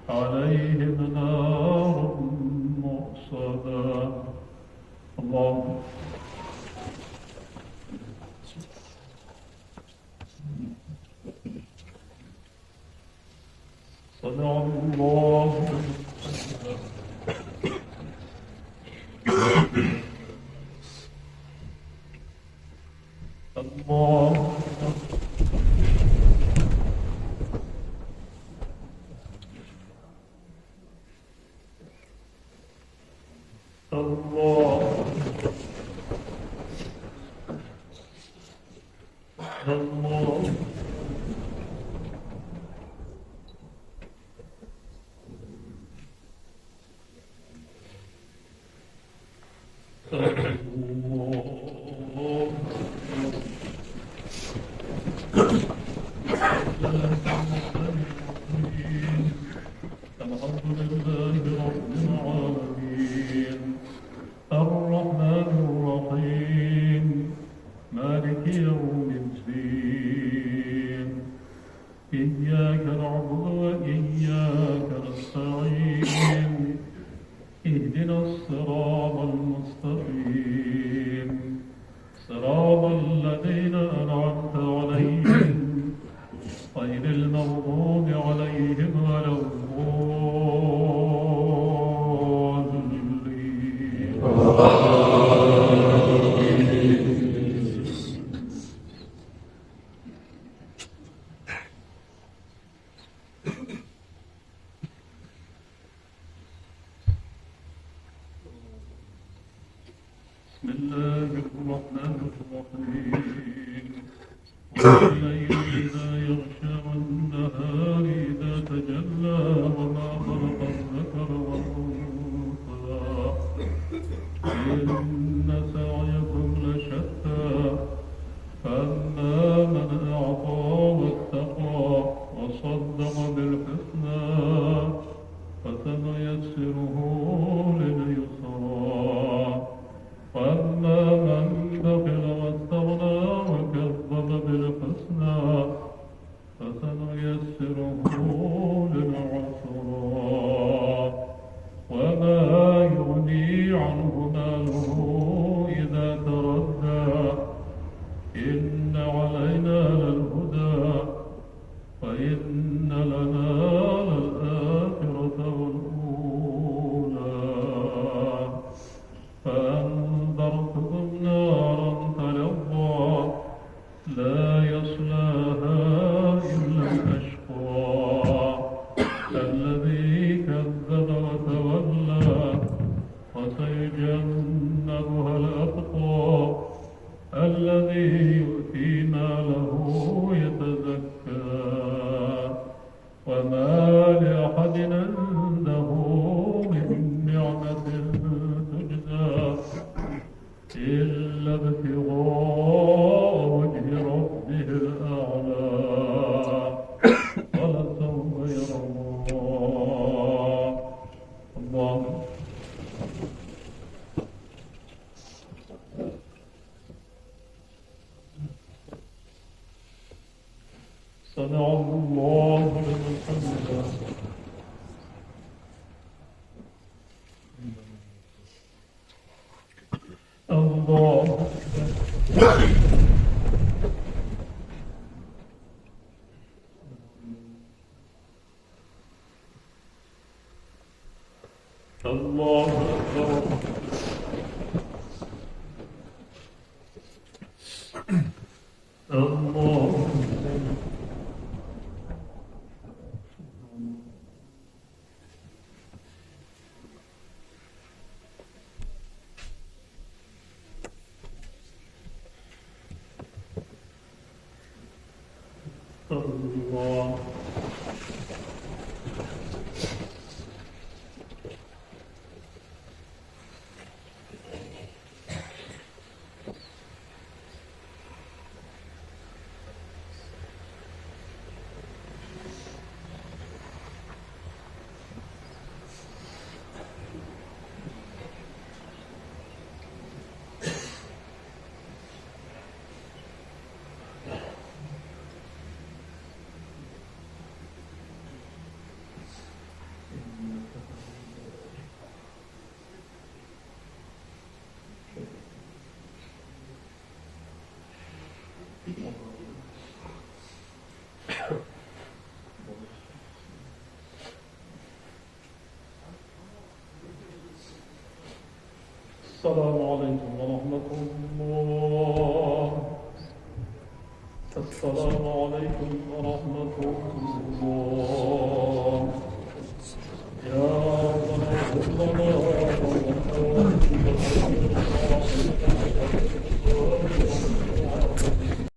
عليهم نار الصلاة. الله صنع الله الله الله الله الحمد لله رب العالمين الرحمن الرحيم مالك يوم الدين إياك نعبد وإياك نستعين اهدنا الصراط المستقيم صراط الذين أنعمت عليهم غير المغضوب عليهم ولا الضالين. بسم الله الرحمن الرحيم والليل إذا يغشى والنهار إذا تجلى وما خلق الذكر والأنثى إن سعيكم لشتى فأما من أعطى واتقى وصدق بالحسنى فسنيسره لليسرى وأما من بخل واستغنى وكذب بالحسنى فسنيسره للعسرى وما يغني عنه ماله إذا تردى إن علينا للهدى وإن لنا للآخرة والأولى فأنذرتكم نارا تلظى لا يصلاها إلا الأشقى الذي كذب وتولى وسيجنبها الأتقى الذي يؤتي ماله يتزكى وما لأحد عنده من نعمة تجزى إلا ابتغاء وجه ربه الأعلى ولسوف يرضى. الله صنع الله لمن حمده. الله الله أكبر. الله الله السلام عليكم ورحمة الله. السلام عليكم ورحمة الله.